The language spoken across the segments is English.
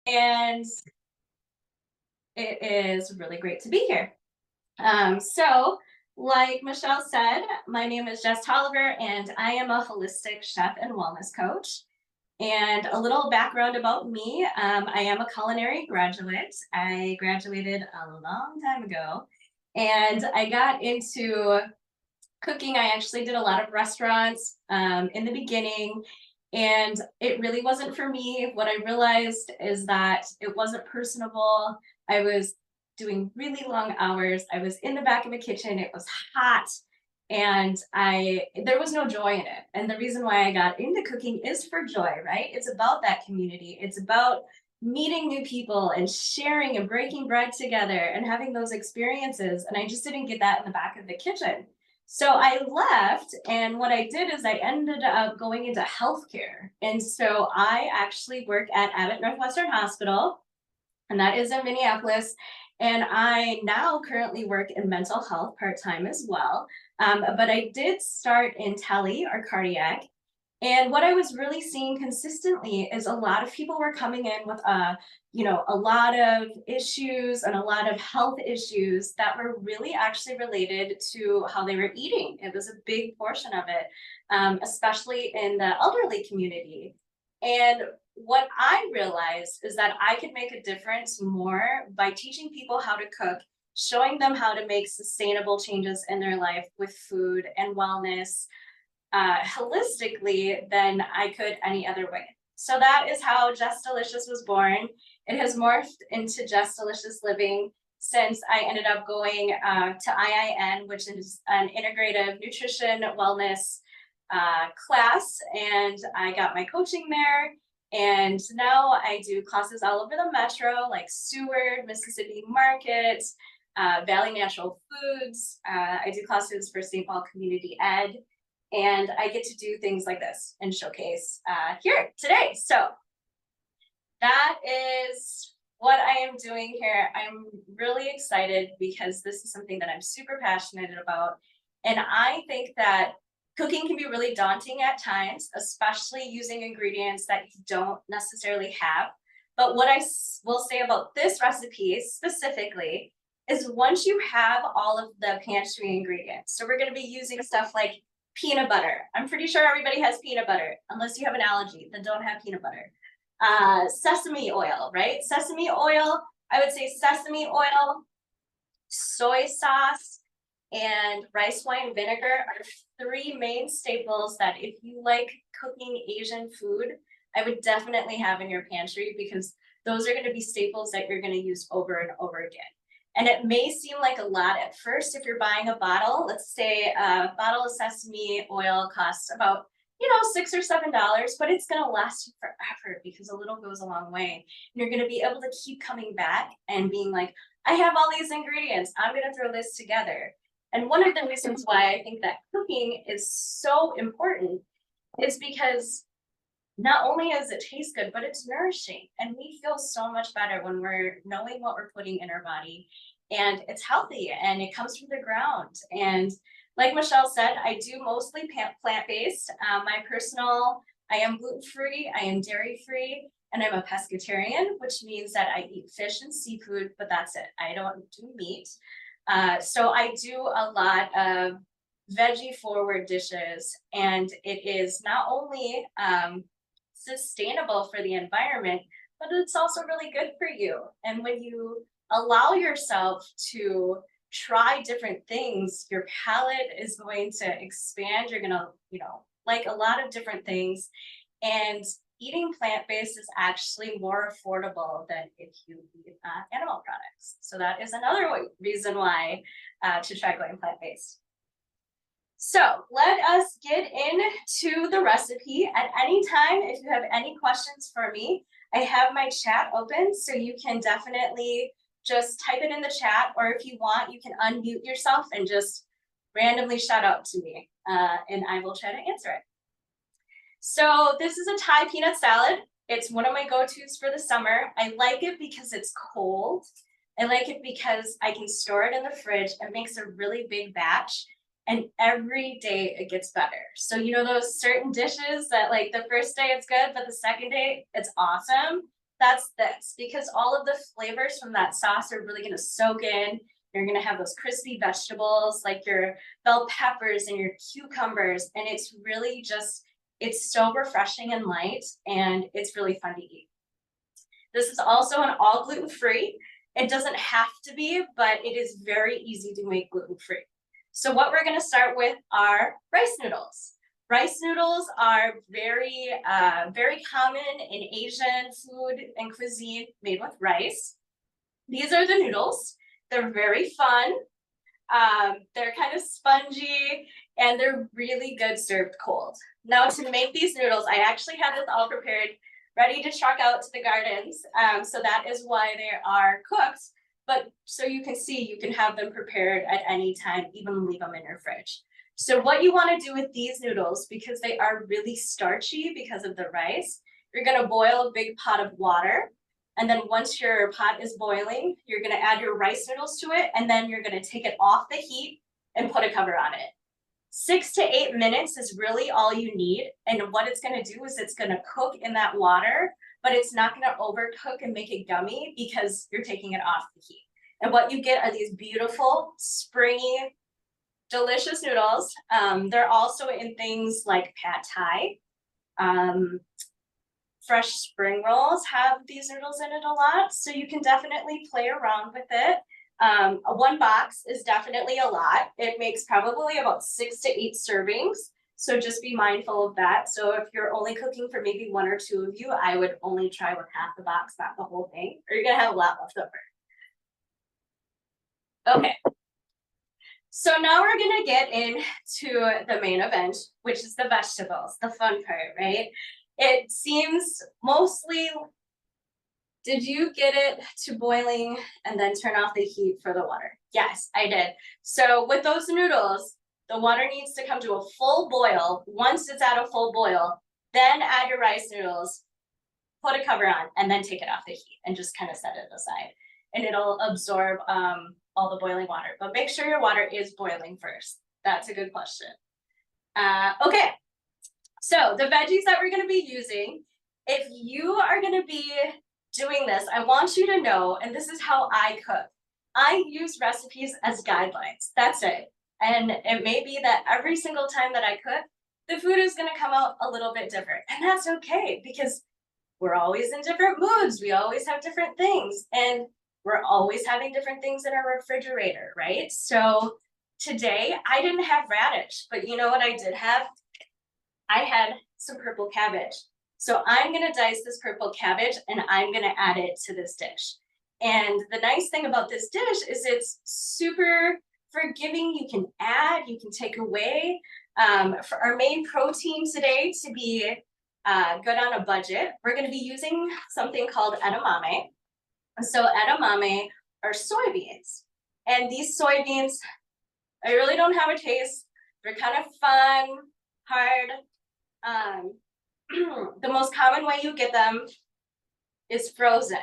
and it is really great to be here. So, like Michelle said, my name is Jess Toliver, and I am a holistic chef and wellness coach. And a little background about me, I am a culinary graduate. I graduated a long time ago, and I got into cooking. I actually did a lot of restaurants in the beginning, and it really wasn't for me. What I realized is that it wasn't personable. I was doing really long hours. I was in the back of a kitchen. It was hot, and I there was no joy in it. And the reason why I got into cooking is for joy, right? It's about that community. It's about meeting new people and sharing and breaking bread together and having those experiences. And I just didn't get that in the back of the kitchen. So I left, and what I did is I ended up going into healthcare. And so I actually work at Abbott Northwestern Hospital, and that is in Minneapolis. And I now currently work in mental health part time as well. But I did start in tele or cardiac. And what I was really seeing consistently is a lot of people were coming in with a lot of issues and a lot of health issues that were really actually related to how they were eating. It was a big portion of it, especially in the elderly community. And what I realized is that I could make a difference more by teaching people how to cook, showing them how to make sustainable changes in their life with food and wellness holistically than I could any other way. So that is how Jess Delicious was born. It has morphed into Jess Delicious Living since I ended up going to IIN, which is an integrative nutrition wellness class, and I got my coaching there. And now I do classes all over the metro, like Seward, Mississippi Market, Valley Natural Foods. I do classes for St. Paul Community Ed, and I get to do things like this and showcase here today. So that is what I am doing here. I'm really excited because this is something that I'm super passionate about. And I think that cooking can be really daunting at times, especially using ingredients that you don't necessarily have. But what I will say about this recipe specifically is once you have all of the pantry ingredients, so we're going to be using stuff like peanut butter. I'm pretty sure everybody has peanut butter, unless you have an allergy, then don't have peanut butter. Sesame oil, right? Sesame oil, I would say sesame oil, soy sauce, and rice wine vinegar are three main staples that if you like cooking Asian food, I would definitely have in your pantry, because those are going to be staples that you're going to use over and over again. And it may seem like a lot at first if you're buying a bottle. Let's say a bottle of sesame oil costs about $6 or $7, but it's going to last you forever because a little goes a long way. And you're going to be able to keep coming back and being like, I have all these ingredients, I'm going to throw this together. And one of the reasons why I think that cooking is so important is because not only does it taste good, but it's nourishing. And we feel so much better when we're knowing what we're putting in our body, and it's healthy and it comes from the ground. And like Michelle said, I do mostly plant-based. I am gluten-free, I am dairy-free, and I'm a pescatarian, which means that I eat fish and seafood, but that's it. I don't do meat. So I do a lot of veggie forward dishes, and it is not only sustainable for the environment, but it's also really good for you. And when you allow yourself to try different things, your palate is going to expand. You're going to, like a lot of different things. And eating plant-based is actually more affordable than if you eat animal products. So that is another reason why to try going plant-based. So let us get into the recipe. At any time, if you have any questions for me, I have my chat open, so you can definitely just type it in the chat, or if you want, you can unmute yourself and just randomly shout out to me, and I will try to answer it. So this is a Thai peanut salad. It's one of my go-tos for the summer. I like it because it's cold. I like it because I can store it in the fridge. It makes a really big batch, and every day it gets better. So those certain dishes that like the first day it's good, but the second day it's awesome. that's this, because all of the flavors from that sauce are really gonna soak in. You're gonna have those crispy vegetables like your bell peppers and your cucumbers, and it's really just, it's so refreshing and light, and it's really fun to eat. This is also an all gluten-free. It doesn't have to be, but it is very easy to make gluten-free. So what we're gonna start with are rice noodles. Rice noodles are very, very common in Asian food and cuisine made with rice. These are the noodles. They're very fun. They're kind of spongy, and they're really good served cold. Now, to make these noodles, I actually have this all prepared, ready to truck out to the gardens. So that is why they are cooked. But so you can see, you can have them prepared at any time, even leave them in your fridge. So what you want to do with these noodles, because they are really starchy because of the rice, you're going to boil a big pot of water. And then once your pot is boiling, you're going to add your rice noodles to it, and then you're going to take it off the heat and put a cover on it. 6 to 8 minutes is really all you need. And what it's going to do is it's going to cook in that water, but it's not going to overcook and make it gummy because you're taking it off the heat. And what you get are these beautiful, springy, delicious noodles. They're also in things like pad thai. Fresh spring rolls have these noodles in it a lot, so you can definitely play around with it. One box is definitely a lot. It makes probably about 6 to 8 servings, so just be mindful of that. So if you're only cooking for maybe 1 or 2 of you, I would only try with half the box, not the whole thing, or you're gonna have a lot left over. Okay, so now we're gonna get into the main event, which is the vegetables, the fun part, right? It seems mostly, did you get it to boiling and then turn off the heat for the water? Yes, I did. So with those noodles, the water needs to come to a full boil. Once it's at a full boil, then add your rice noodles, put a cover on, and then take it off the heat and just kind of set it aside. And it'll absorb all the boiling water. But make sure your water is boiling first. That's a good question. Okay. So the veggies that we're going to be using, if you are going to be doing this, I want you to know, and this is how I cook. I use recipes as guidelines. That's it. And it may be that every single time that I cook, the food is going to come out a little bit different. And that's okay, because we're always in different moods. We always have different things. And we're always having different things in our refrigerator, right? So today I didn't have radish, but you know what I did have? I had some purple cabbage. So I'm gonna dice this purple cabbage and I'm gonna add it to this dish. And the nice thing about this dish is it's super forgiving. You can add, you can take away. For our main protein today, to be good on a budget, we're gonna be using something called edamame. So edamame are soybeans. And these soybeans, I really don't have a taste. They're kind of fun, hard. The most common way you get them is frozen.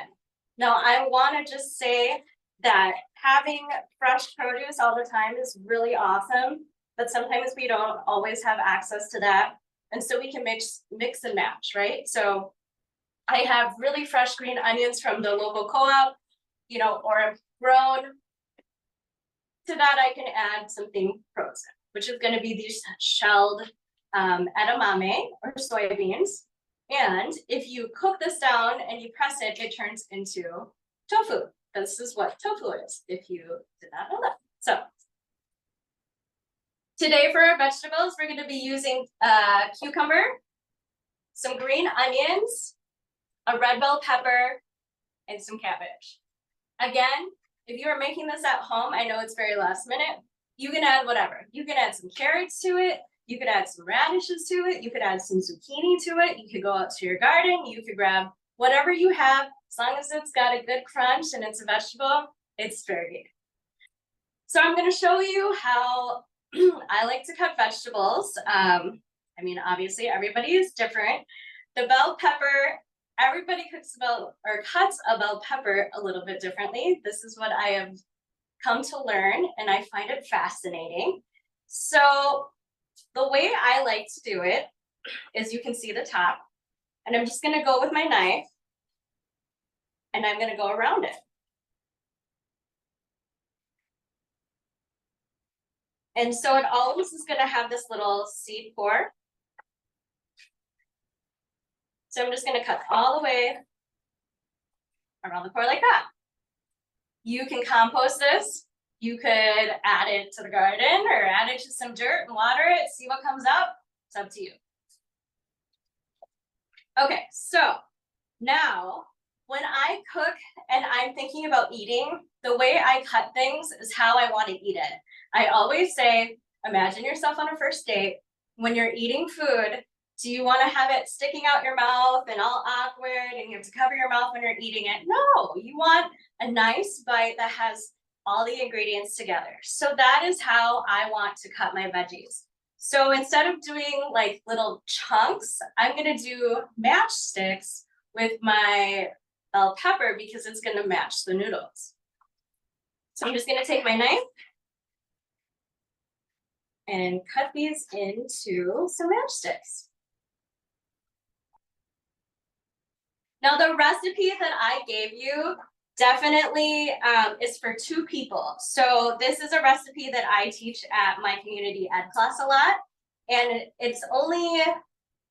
Now, I want to just say that having fresh produce all the time is really awesome, but sometimes we don't always have access to that. And so we can mix and match, right? So I have really fresh green onions from the local co-op, you know, or grown. To that, I can add something frozen, which is going to be these shelled edamame or soybeans. And if you cook this down and you press it, it turns into tofu. This is what tofu is, if you did not know that. So today for our vegetables, we're going to be using cucumber, some green onions, a red bell pepper, and some cabbage. Again, if you are making this at home, I know it's very last minute, you can add whatever. You can add some carrots to it. You could add some radishes to it. You could add some zucchini to it. You could go out to your garden. You could grab whatever you have. As long as it's got a good crunch and it's a vegetable, it's very good. So I'm going to show you how I like to cut vegetables. I mean, obviously, everybody is different. The bell pepper, everybody cooks cuts a bell pepper a little bit differently. This is what I have come to learn, and I find it fascinating. So the way I like to do it is, you can see the top, and I'm just going to go with my knife and I'm gonna go around it. And so it always is gonna have this little seed pore. So I'm just gonna cut all the way around the pore like that. You can compost this. You could add it to the garden or add it to some dirt and water it, see what comes up. It's up to you. Okay, so now when I cook and I'm thinking about eating, the way I cut things is how I want to eat it. I always say, imagine yourself on a first date. When you're eating food, do you want to have it sticking out your mouth and all awkward and you have to cover your mouth when you're eating it? No, you want a nice bite that has all the ingredients together. So that is how I want to cut my veggies. So instead of doing like little chunks, I'm gonna do matchsticks with my bell pepper because it's gonna match the noodles. So I'm just gonna take my knife and cut these into some matchsticks. Now the recipe that I gave you definitely is for 2 people. So this is a recipe that I teach at my community ed class a lot. And it's only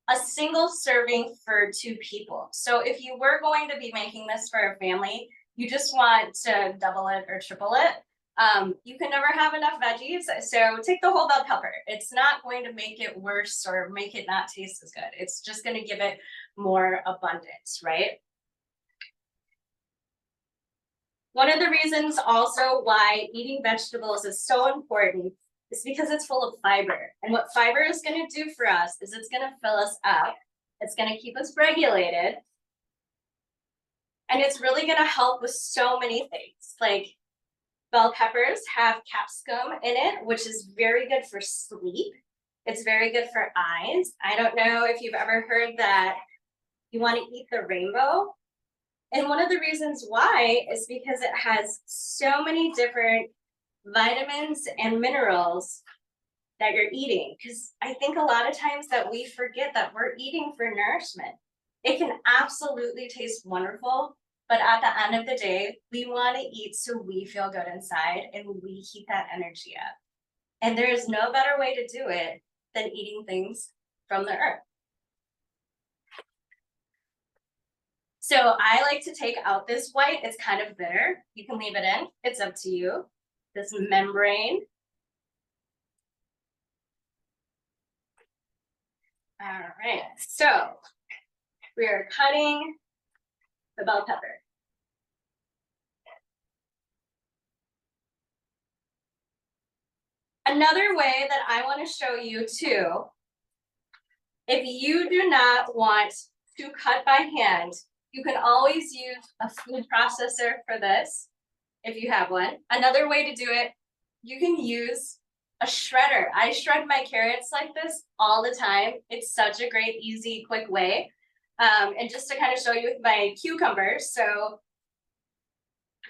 a single serving for 2 people. So if you were going to be making this for a family, you just want to double it or triple it. You can never have enough veggies. So take the whole bell pepper. It's not going to make it worse or make it not taste as good. It's just going to give it more abundance, right? One of the reasons also why eating vegetables is so important is because it's full of fiber. And what fiber is going to do for us is it's going to fill us up. It's going to keep us regulated. And it's really going to help with so many things. Like bell peppers have capsicum in it, which is very good for sleep. It's very good for eyes. I don't know if you've ever heard that you want to eat the rainbow. And one of the reasons why is because it has so many different vitamins and minerals that you're eating. Because I think a lot of times that we forget that we're eating for nourishment. It can absolutely taste wonderful, but at the end of the day, we want to eat so we feel good inside and we keep that energy up. And there is no better way to do it than eating things from the earth. So I like to take out this white. It's kind of bitter. You can leave it in. It's up to you. This membrane. All right. So we are cutting the bell pepper. Another way that I want to show you too, if you do not want to cut by hand, you can always use a food processor for this, if you have one. Another way to do it, you can use a shredder. I shred my carrots like this all the time. It's such a great, easy, quick way. And just to kind of show you with my cucumbers, so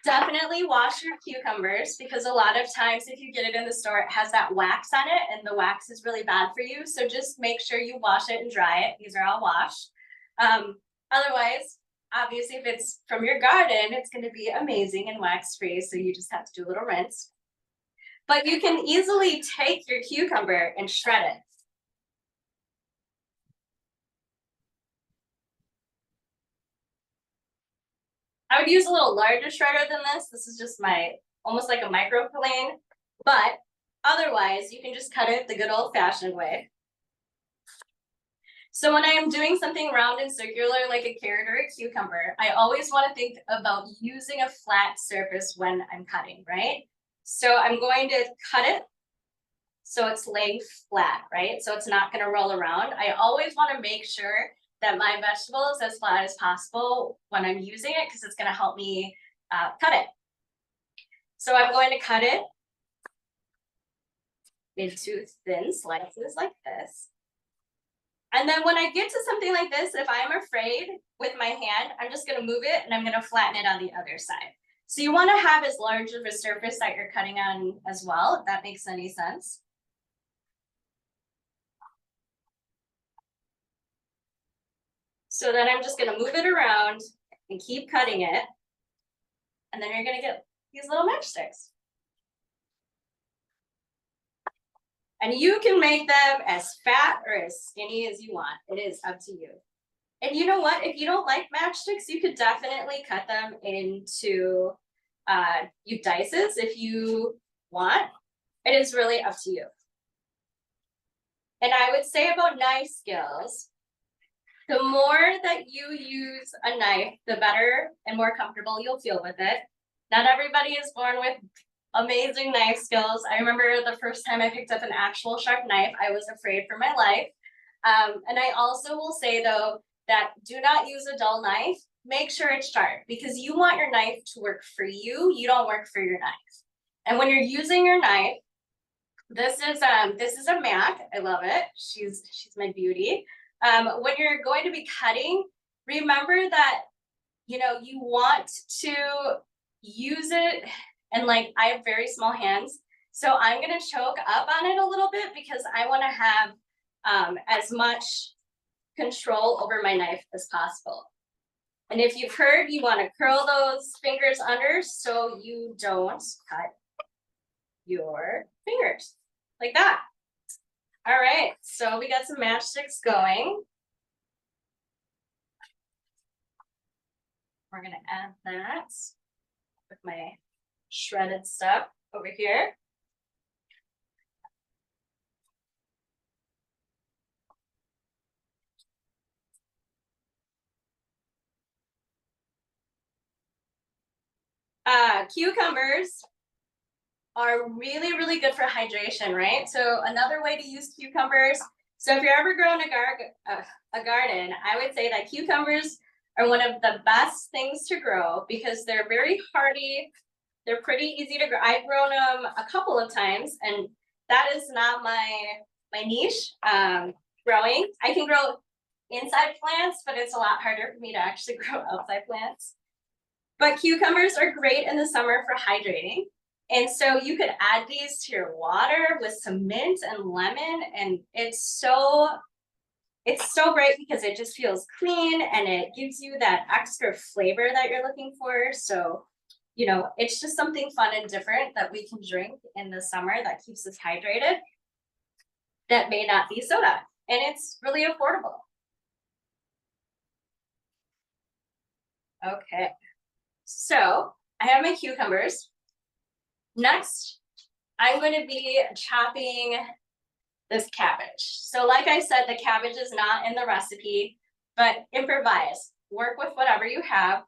definitely wash your cucumbers because a lot of times if you get it in the store, it has that wax on it and the wax is really bad for you. So just make sure you wash it and dry it. These are all washed. Otherwise, obviously, if it's from your garden, it's going to be amazing and wax-free, so you just have to do a little rinse. But you can easily take your cucumber and shred it. I would use a little larger shredder than this. This is just almost like a microplane, but otherwise, you can just cut it the good old-fashioned way. So when I am doing something round and circular like a carrot or a cucumber, I always want to think about using a flat surface when I'm cutting, right? So I'm going to cut it so it's laying flat, right? So it's not going to roll around. I always want to make sure that my vegetable is as flat as possible when I'm using it because it's going to help me cut it. So I'm going to cut it into thin slices like this. And then when I get to something like this, if I'm afraid with my hand, I'm just going to move it and I'm going to flatten it on the other side. So you want to have as large of a surface that you're cutting on as well, if that makes any sense. So then I'm just going to move it around and keep cutting it. And then you're gonna get these little matchsticks. And you can make them as fat or as skinny as you want. It is up to you. And you know what? If you don't like matchsticks, you could definitely cut them into you dices if you want. It is really up to you. And I would say about knife skills, the more that you use a knife, the better and more comfortable you'll feel with it. Not everybody is born with amazing knife skills. I remember the first time I picked up an actual sharp knife, I was afraid for my life. And I also will say though, that do not use a dull knife. Make sure it's sharp because you want your knife to work for you. You don't work for your knife. And when you're using your knife, this is a Mac. I love it. She's my beauty. When you're going to be cutting, remember that you want to use it. And like I have very small hands, so I'm gonna choke up on it a little bit because I want to have as much control over my knife as possible. And if you've heard, you want to curl those fingers under so you don't cut your fingers like that. All right, so we got some matchsticks going. We're gonna add that with my shredded stuff over here. Cucumbers are really, really good for hydration, right? So another way to use cucumbers, so if you're ever growing a garden, I would say that cucumbers are one of the best things to grow because they're very hardy. They're pretty easy to grow. I've grown them a couple of times, and that is not my niche. Growing, I can grow inside plants, but it's a lot harder for me to actually grow outside plants. But cucumbers are great in the summer for hydrating. And so you could add these to your water with some mint and lemon, and it's so great because it just feels clean and it gives you that extra flavor that you're looking for. So, it's just something fun and different that we can drink in the summer that keeps us hydrated that may not be soda, and it's really affordable. Okay, so I have my cucumbers. Next, I'm going to be chopping this cabbage. So like I said, the cabbage is not in the recipe, but improvise. Work with whatever you have.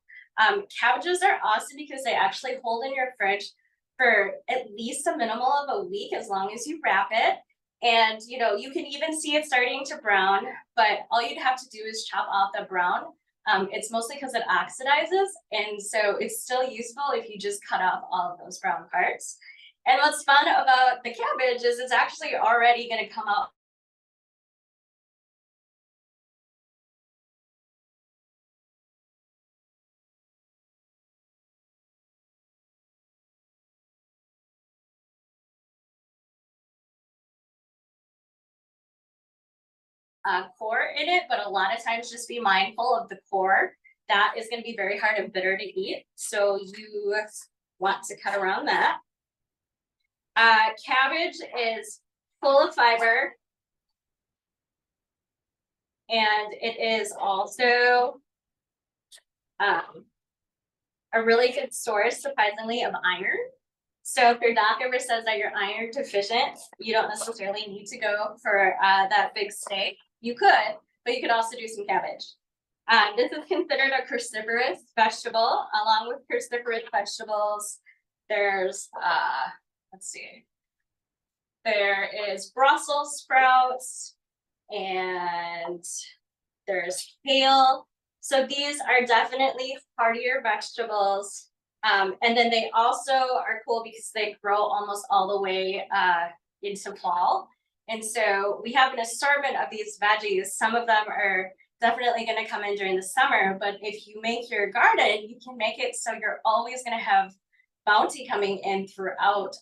Cabbages are awesome because they actually hold in your fridge for at least a minimal of a week as long as you wrap it. And you can even see it starting to brown, but all you'd have to do is chop off the brown. It's mostly because it oxidizes, and so it's still useful if you just cut off all of those brown parts. And what's fun about the cabbage is it's actually already going to come out core in it, but a lot of times just be mindful of the core. That is going to be very hard and bitter to eat, so you want to cut around that. Cabbage is full of fiber, and it is also a really good source, surprisingly, of iron. So if your doc ever says that you're iron deficient, you don't necessarily need to go for that big steak. You could, but you could also do some cabbage. This is considered a cruciferous vegetable. Along with cruciferous vegetables, there's, let's see, there is Brussels sprouts, and there's kale. So these are definitely heartier vegetables. And then they also are cool because they grow almost all the way into fall. And so we have an assortment of these veggies. Some of them are definitely going to come in during the summer, but if you make your garden, you can make it so you're always going to have bounty coming in throughout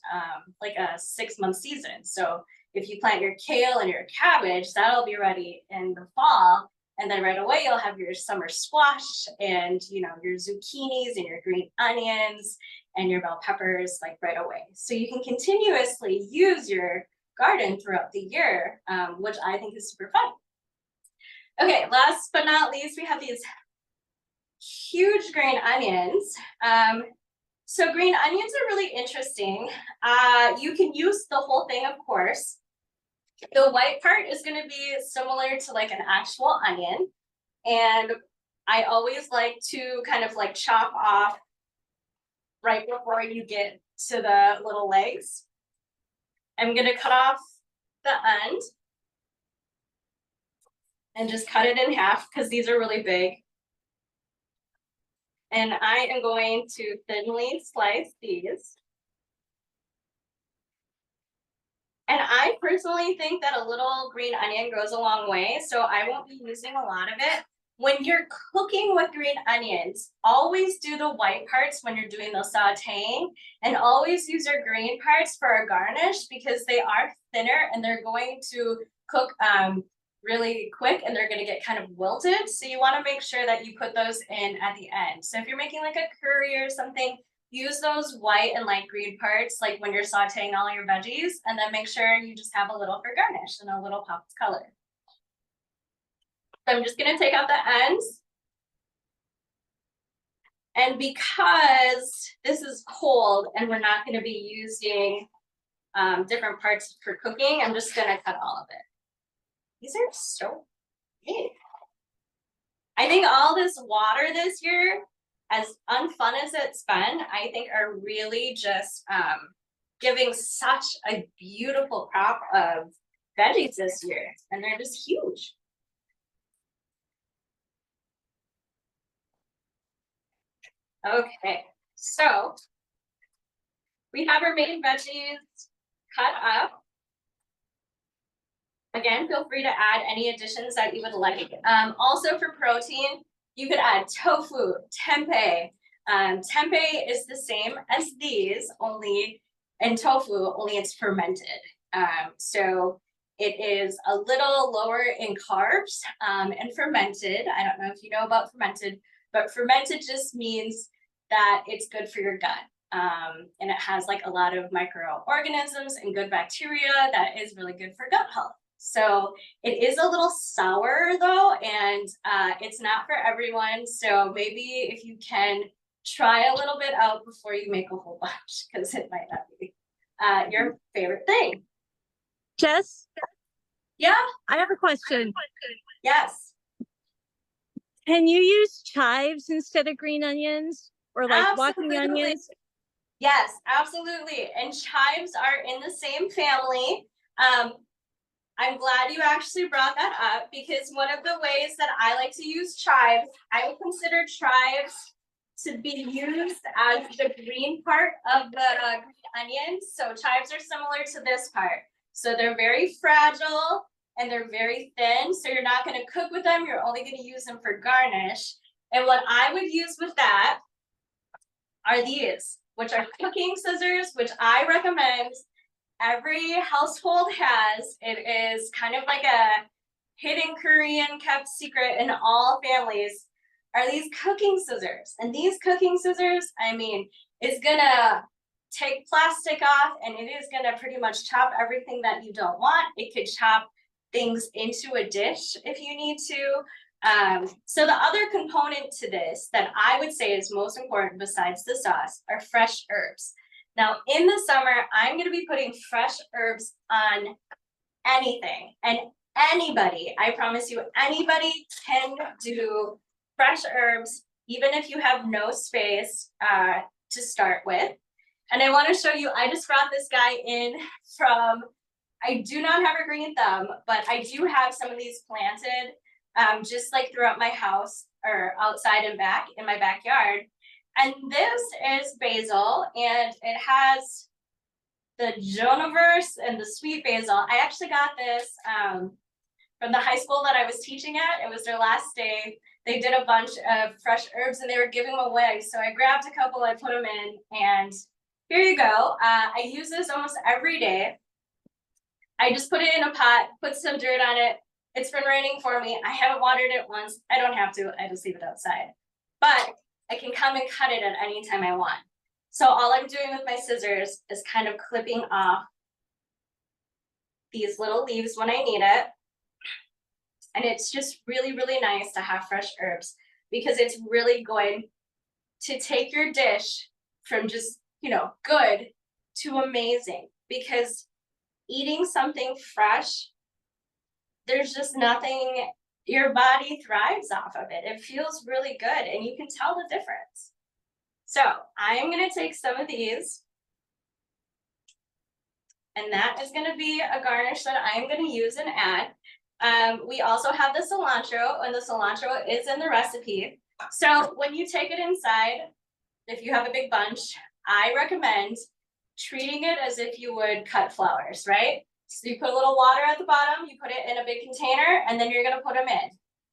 like a 6-month season. So if you plant your kale and your cabbage, that'll be ready in the fall. And then right away, you'll have your summer squash and, you know, your zucchinis and your green onions and your bell peppers like right away. So you can continuously use your garden throughout the year, which I think is super fun. Okay, last but not least, we have these huge green onions. So green onions are really interesting. You can use the whole thing, of course. The white part is going to be similar to like an actual onion. And I always like to kind of like chop off right before you get to the little legs. I'm going to cut off the end and just cut it in half because these are really big. And I am going to thinly slice these. And I personally think that a little green onion goes a long way, so I won't be using a lot of it. When you're cooking with green onions, always do the white parts when you're doing the sauteing, and always use your green parts for a garnish because they are thinner and they're going to cook really quick and they're going to get kind of wilted. So you want to make sure that you put those in at the end. So if you're making like a curry or something, use those white and light green parts like when you're sauteing all your veggies, and then make sure you just have a little for garnish and a little pop of color. So I'm just going to take out the ends. And because this is cold and we're not going to be using different parts for cooking, I'm just going to cut all of it. These are so big. I think all this water this year, as unfun as it's been, I think are really just giving such a beautiful crop of veggies this year. And they're just huge. Okay, so we have our main veggies cut up. Again, feel free to add any additions that you would like. Also for protein, you could add tofu, tempeh. Tempeh is the same as these, only, and tofu, only it's fermented. So it is a little lower in carbs and fermented. I don't know if you know about fermented, but fermented just means that it's good for your gut. And it has like a lot of microorganisms and good bacteria that is really good for gut health. So it is a little sour though, and it's not for everyone. So maybe if you can try a little bit out before you make a whole bunch, because it might not be your favorite thing. Jess? Yeah? I have a question. Yes. Can you use chives instead of green onions? Or like walking onions? Yes, absolutely. And chives are in the same family. I'm glad you actually brought that up because one of the ways that I like to use chives, I would consider chives to be used as the green part of the green onions. So chives are similar to this part. So they're very fragile and they're very thin. So you're not going to cook with them. You're only going to use them for garnish. And what I would use with that are these, which are cooking scissors, which I recommend every household has. It is kind of like a hidden Korean kept secret in all families, are these cooking scissors. And these cooking scissors, I mean, is gonna take plastic off and it is gonna pretty much chop everything that you don't want. It could chop things into a dish if you need to. So the other component to this that I would say is most important besides the sauce are fresh herbs. Now in the summer, I'm gonna be putting fresh herbs on anything, and anybody, I promise you, anybody can do fresh herbs, even if you have no space to start with. And I wanna show you, I just brought this guy in from, I do not have a green thumb, but I do have some of these planted just like throughout my house or outside and back in my backyard. And this is basil, and it has the joniverse and the sweet basil. I actually got this from the high school that I was teaching at. It was their last day. They did a bunch of fresh herbs and they were giving them away. So I grabbed a couple, I put them in, and here you go. I use this almost every day. I just put it in a pot, put some dirt on it, It's been raining for me. I haven't watered it once. I don't have to. I just leave it outside. But I can come and cut it at any time I want. So all I'm doing with my scissors is kind of clipping off these little leaves when I need it. And it's just really, really nice to have fresh herbs because it's really going to take your dish from just, you know, good to amazing. Because eating something fresh, there's just nothing, your body thrives off of it. It feels really good and you can tell the difference. So I'm gonna take some of these, and that is gonna be a garnish that I'm gonna use and add. We also have the cilantro, and the cilantro is in the recipe. So when you take it inside, if you have a big bunch, I recommend treating it as if you would cut flowers, right? So you put a little water at the bottom, you put it in a big container, and then you're gonna put them in.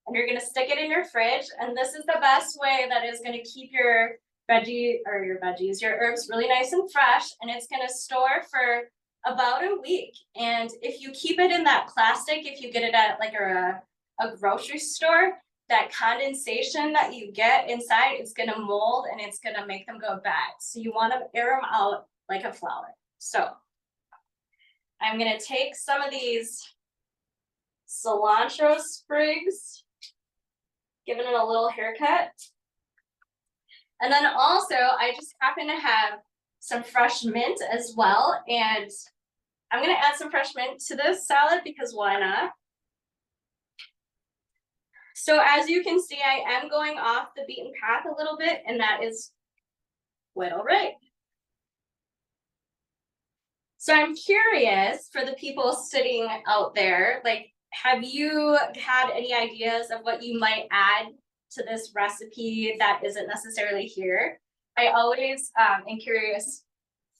And you're gonna stick it in your fridge, and this is the best way that is gonna keep your your herbs really nice and fresh, and it's gonna store for about a week. And if you keep it in that plastic, if you get it at like a grocery store, that condensation that you get inside is gonna mold and it's gonna make them go bad. So you wanna air them out like a flower. So I'm gonna take some of these cilantro sprigs, giving it a little haircut. And then also, I just happen to have some fresh mint as well. And I'm gonna add some fresh mint to this salad because why not? So as you can see, I am going off the beaten path a little bit, and that is quite all right. So I'm curious for the people sitting out there, like, have you had any ideas of what you might add to this recipe that isn't necessarily here? I always am curious,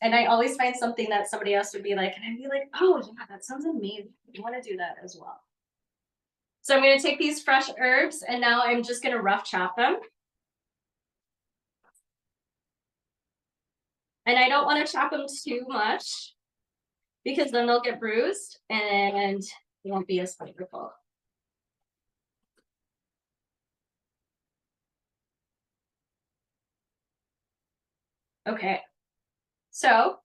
and I always find something that somebody else would be like, and I'd be like, oh yeah, that sounds amazing. I want to do that as well. So I'm going to take these fresh herbs, and now I'm just going to rough chop them. And I don't want to chop them too much because then they'll get bruised and it won't be as flavorful. Okay, so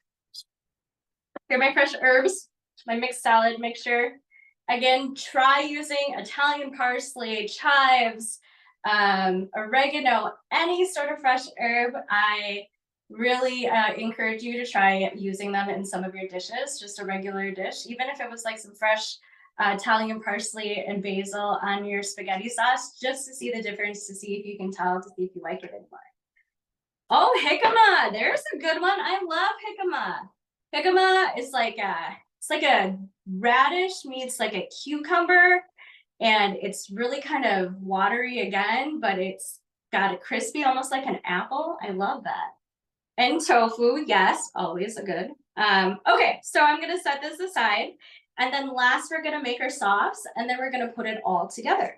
here are my fresh herbs, my mixed salad mixture. Again, try using Italian parsley, chives, oregano, any sort of fresh herb. I really encourage you to try using them in some of your dishes, just a regular dish, even if it was like some fresh Italian parsley and basil on your spaghetti sauce, just to see the difference, to see if you can tell, to see if you like it anymore. Oh, jicama, there's a good one. I love jicama. Jicama is like it's like a radish meets like a cucumber, and it's really kind of watery again, but it's got a crispy, almost like an apple. I love that. And tofu, yes, always a good. Okay, so I'm gonna set this aside, and then last we're gonna make our sauce, and then we're gonna put it all together.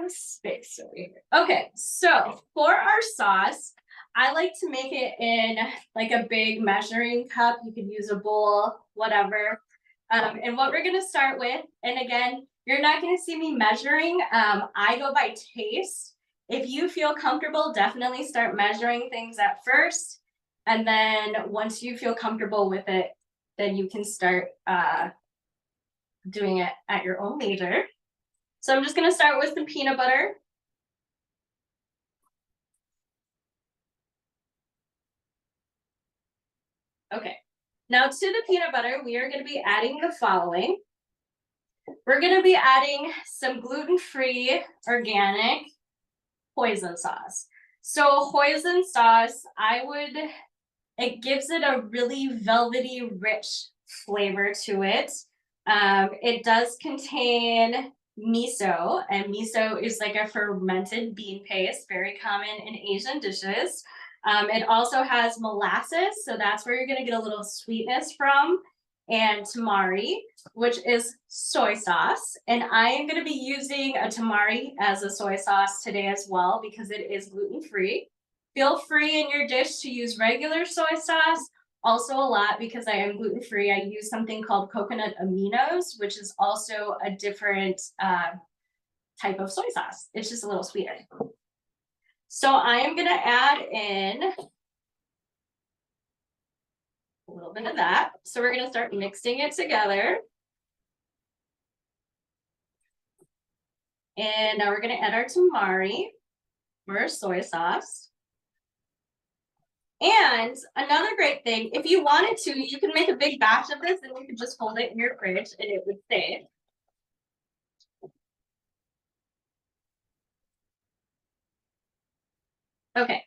Space over here. Okay, so for our sauce, I like to make it in like a big measuring cup. You could use a bowl, whatever. And what we're gonna start with, and again, you're not gonna see me measuring. I go by taste. If you feel comfortable, definitely start measuring things at first. And then once you feel comfortable with it, then you can start doing it at your own leisure. So I'm just gonna start with some peanut butter. Okay, now to the peanut butter, we are gonna be adding the following. We're gonna be adding some gluten-free organic hoisin sauce. So hoisin sauce, it gives it a really velvety, rich flavor to it. It does contain miso, and miso is like a fermented bean paste, very common in Asian dishes. It also has molasses, so that's where you're gonna get a little sweetness from, and tamari, which is soy sauce. And I am gonna be using a tamari as a soy sauce today as well because it is gluten-free. Feel free in your dish to use regular soy sauce, Also a lot, because I am gluten-free, I use something called coconut aminos, which is also a different type of soy sauce. It's just a little sweeter. So I am gonna add in a little bit of that. So we're gonna start mixing it together. And now we're gonna add our tamari, or our soy sauce. And another great thing, if you wanted to, you can make a big batch of this and you could just hold it in your fridge and it would stay. Okay,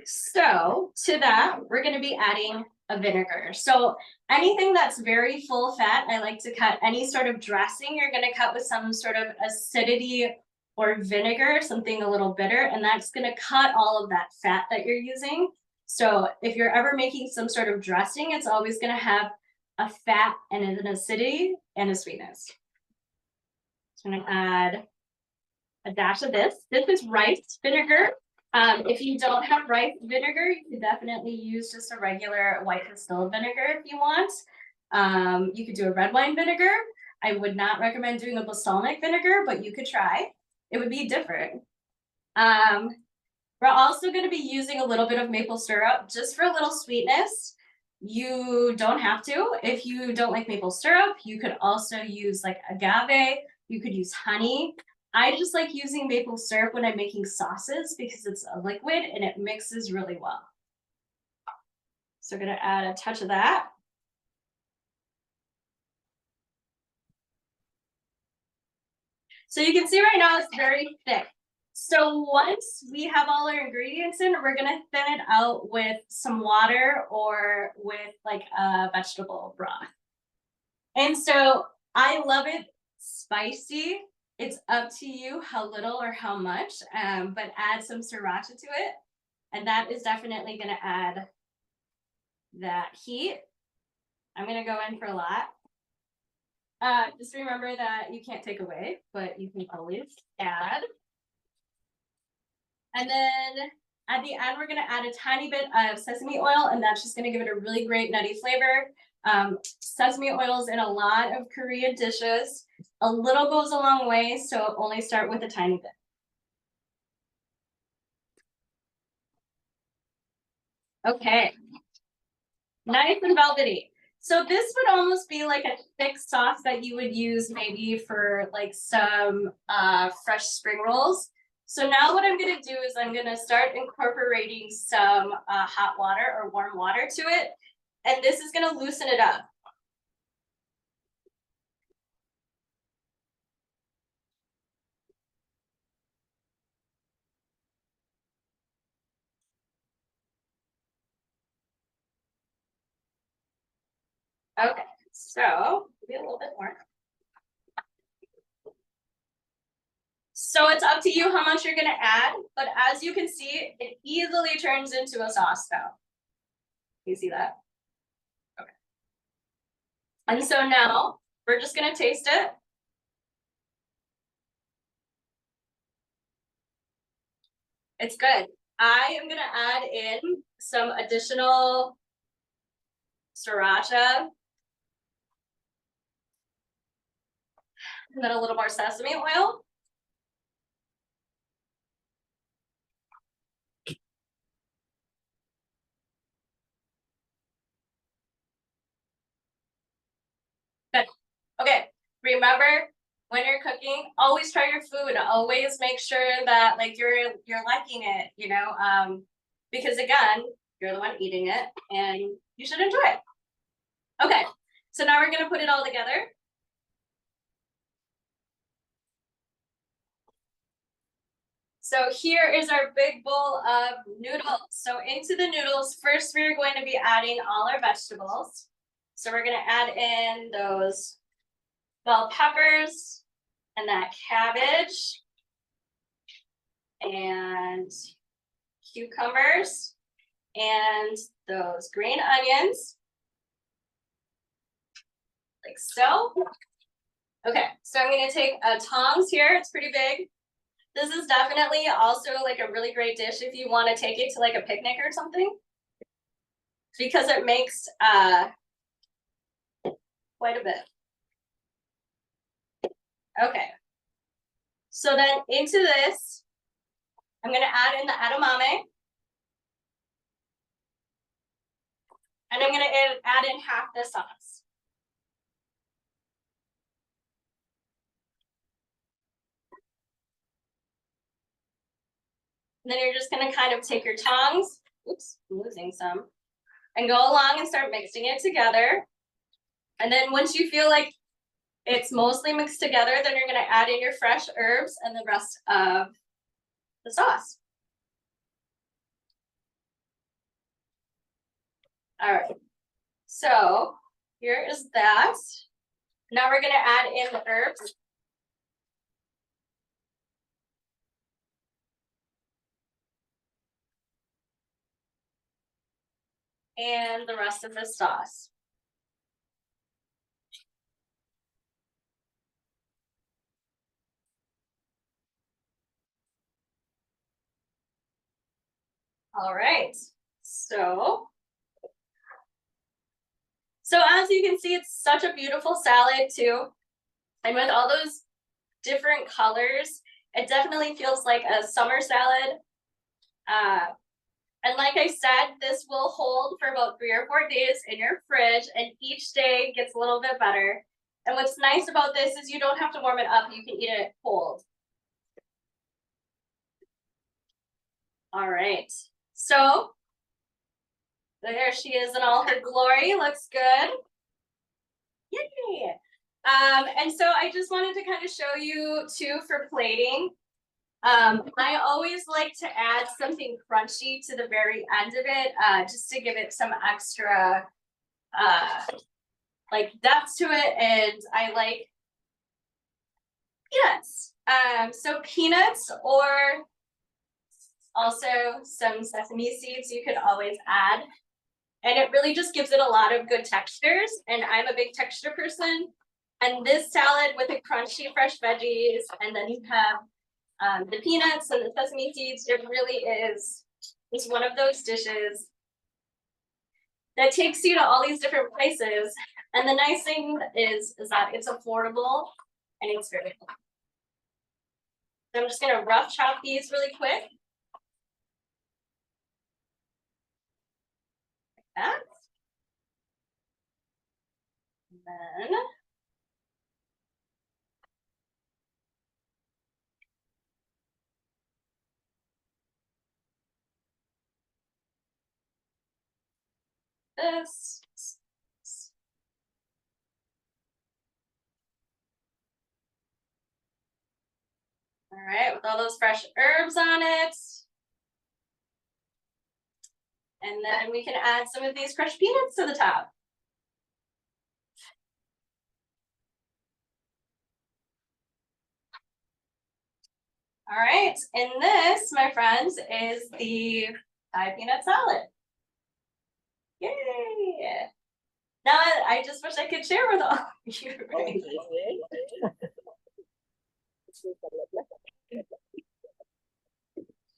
so to that, we're gonna be adding a vinegar. So anything that's very full fat, I like to cut. Any sort of dressing, you're gonna cut with some sort of acidity or vinegar, something a little bitter, and that's gonna cut all of that fat that you're using. So if you're ever making some sort of dressing, it's always gonna have a fat and an acidity and a sweetness. So I'm gonna add a dash of this. This is rice vinegar. If you don't have rice vinegar, you could definitely use just a regular white distilled vinegar if you want. You could do a red wine vinegar. I would not recommend doing a balsamic vinegar, but you could try. It would be different. We're also going to be using a little bit of maple syrup just for a little sweetness. You don't have to. If you don't like maple syrup, you could also use like agave. You could use honey. I just like using maple syrup when I'm making sauces because it's a liquid and it mixes really well. So I'm going to add a touch of that. So you can see right now it's very thick. So once we have all our ingredients in, we're going to thin it out with some water or with like a vegetable broth. And so I love it spicy. It's up to you how little or how much, but add some sriracha to it. And that is definitely going to add that heat. I'm going to go in for a lot. Just remember that you can't take away, but you can always add. And then at the end, we're going to add a tiny bit of sesame oil, and that's just going to give it a really great nutty flavor. Sesame oil is in a lot of Korean dishes. A little goes a long way, so only start with a tiny bit. Okay, nice and velvety. So this would almost be like a thick sauce that you would use maybe for like some fresh spring rolls. So now what I'm gonna do is I'm gonna start incorporating some hot water or warm water to it. And this is gonna loosen it up. Okay, so maybe a little bit more. So it's up to you how much you're gonna add, but as you can see, it easily turns into a sauce now. You see that? Okay. And so now we're just gonna taste it. It's good. I am gonna add in some additional sriracha. And then a little more sesame oil. Good. Okay, remember when you're cooking, always try your food. Always make sure that like you're liking it, you know, because again, you're the one eating it and you should enjoy it. Okay, so now we're gonna put it all together. So here is our big bowl of noodles. So into the noodles, first we're going to be adding all our vegetables. So we're gonna add in those bell peppers and that cabbage and cucumbers and those green onions, like so. Okay, so I'm gonna take tongs here, it's pretty big. This is definitely also like a really great dish if you want to take it to like a picnic or something. because it makes quite a bit. Okay. So then into this, I'm gonna add in the edamame. And I'm gonna add in half the sauce. And then you're just gonna kind of take your tongs, oops, I'm losing some, and go along and start mixing it together. And then once you feel like it's mostly mixed together, then you're gonna add in your fresh herbs and the rest of the sauce. All right, so here is that. Now we're gonna add in the herbs. And the rest of the sauce. All right, so as you can see, it's such a beautiful salad too. And with all those different colors, it definitely feels like a summer salad. And like I said, this will hold for about 3 or 4 days in your fridge, and each day gets a little bit better. And what's nice about this is you don't have to warm it up, you can eat it cold. All right, so there she is in all her glory, looks good. Yay! And so I just wanted to kind of show you too for plating. I always like to add something crunchy to the very end of it, just to give it some extra like depth to it, and I like peanuts. So peanuts, or also some sesame seeds you could always add. And it really just gives it a lot of good textures, and I'm a big texture person. And this salad with the crunchy fresh veggies, and then you have the peanuts and the sesame seeds, it really is one of those dishes that takes you to all these different places. And the nice thing is that it's affordable and it's very good. So I'm just gonna rough chop these really quick. Like that. And then this. All right, with all those fresh herbs on it. And then we can add some of these crushed peanuts to the top. All right, and this, my friends, is the Thai peanut salad. Yay! Now I just wish I could share with all of you. Right?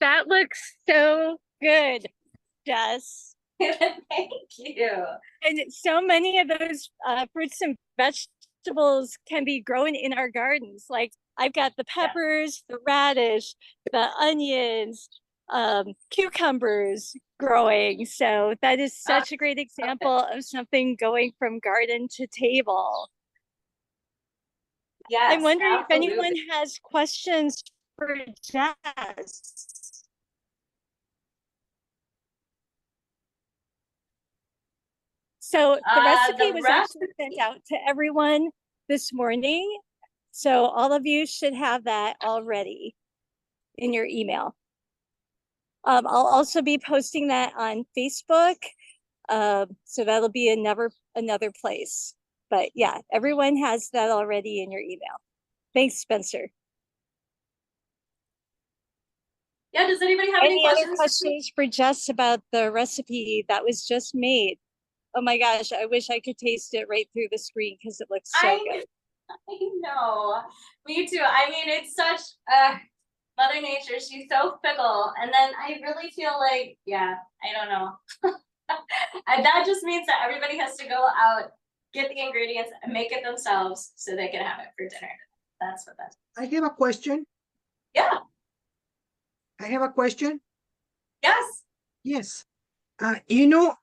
That looks so good, Jess. Thank you. And so many of those fruits and vegetables can be grown in our gardens. Like I've got the peppers, the radish, the onions, cucumbers growing. So that is such a great example of something going from garden to table. Yes, I'm wondering absolutely. if anyone has questions for Jess. So the recipe was actually sent out to everyone this morning. So all of you should have that already in your email. I'll also be posting that on Facebook. So that'll be another place. But yeah, everyone has that already in your email. Thanks, Spencer. Yeah, does anybody have any other questions for Jess about the recipe that was just made? Oh my gosh, I wish I could taste it right through the screen because it looks so good. I know, me too. I mean, it's such Mother Nature, she's so fickle. And then I really feel like, yeah, I don't know. And that just means that everybody has to go out, get the ingredients, and make it themselves so they can have it for dinner. That's what that's. I have a question. Yeah. I have a question. Yes. Yes. You know,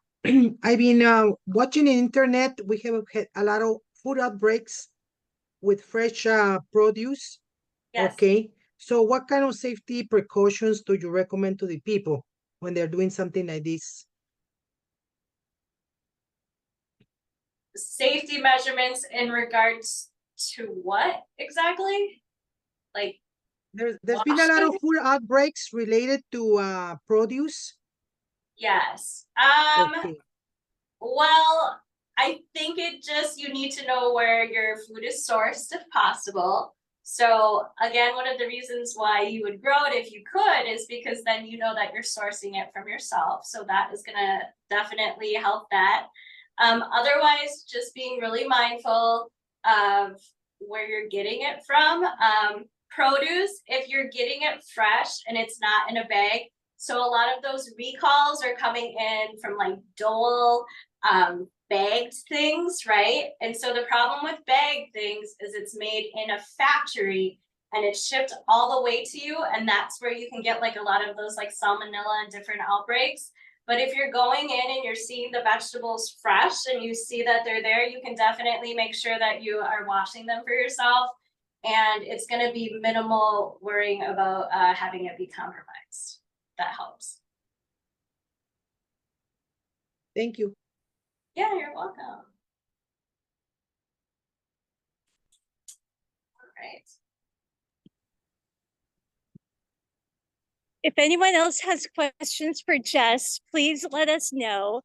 I've been watching the internet. We have had a lot of food outbreaks with fresh produce. Yes. Okay. So what kind of safety precautions do you recommend to the people when they're doing something like this? Safety measurements in regards to what exactly? Like There's been a lot of washing? food outbreaks related to produce. Yes. Okay. Well, I think you need to know where your food is sourced if possible. So again, one of the reasons why you would grow it if you could is because then you know that you're sourcing it from yourself. So that is gonna definitely help that. Otherwise, just being really mindful of where you're getting it from. Produce, if you're getting it fresh and it's not in a bag. So a lot of those recalls are coming in from like Dole, bagged things, right? And so the problem with bagged things is it's made in a factory and it's shipped all the way to you. And that's where you can get like a lot of those like salmonella and different outbreaks. But if you're going in and you're seeing the vegetables fresh and you see that they're there, you can definitely make sure that you are washing them for yourself. And it's going to be minimal worrying about having it be compromised. That helps. Thank you. Yeah, you're welcome. All right. If anyone else has questions for Jess, please let us know.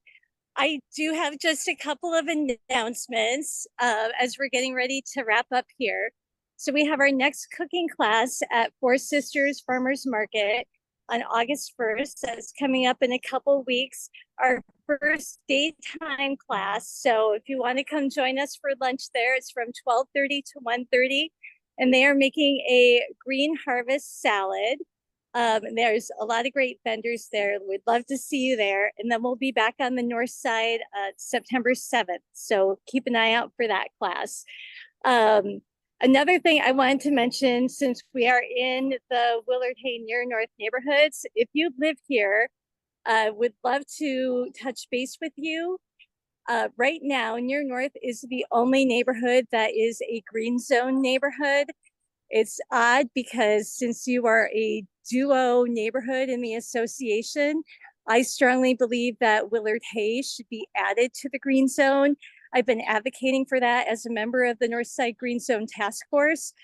I do have just a couple of announcements as we're getting ready to wrap up here. So we have our next cooking class at Four Sisters Farmers Market on August 1st. That's coming up in a couple weeks. Our first daytime class. So if you want to come join us for lunch there, it's from 12:30 to 1:30. And they are making a green harvest salad. There's a lot of great vendors there. We'd love to see you there. And then we'll be back on the north side September 7th. So keep an eye out for that class. Another thing I wanted to mention, since we are in the Willard Hay near North neighborhoods, if you live here, would love to touch base with you. Right now, near North is the only neighborhood that is a green zone neighborhood. It's odd because since you are a duo neighborhood in the association, I strongly believe that Willard Hay should be added to the green zone. I've been advocating for that as a member of the Northside Green Zone Task Force,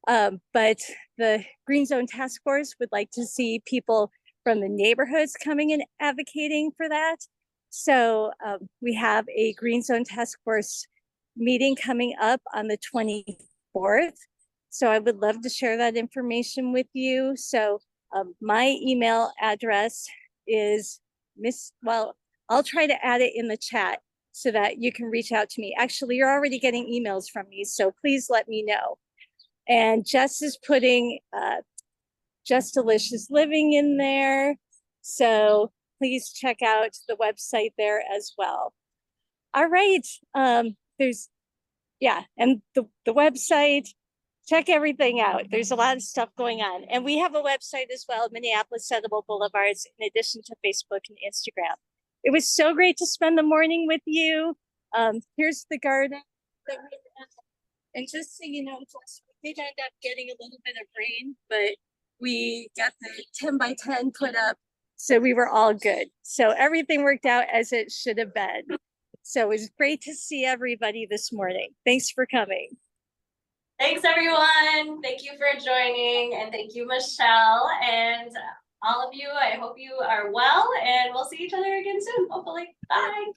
but the Green Zone Task Force would like to see people from the neighborhoods coming and advocating for that. So we have a Green Zone Task Force meeting coming up on the 24th. So I would love to share that information with you. So my email address is I'll try to add it in the chat so that you can reach out to me. Actually, you're already getting emails from me, so please let me know. And Jess is putting Just Delicious Living in there. So please check out the website there as well. All right. And the website, check everything out. There's a lot of stuff going on. And we have a website as well, Minneapolis Edible Boulevards, in addition to Facebook and Instagram. It was so great to spend the morning with you. Here's the garden that we have. And just so you know, we did end up getting a little bit of rain, but we got the 10 by 10 put up. So we were all good. So everything worked out as it should have been. So it was great to see everybody this morning. Thanks for coming. Thanks, everyone. Thank you for joining. And thank you, Michelle. And all of you, I hope you are well. And we'll see each other again soon, hopefully. Bye.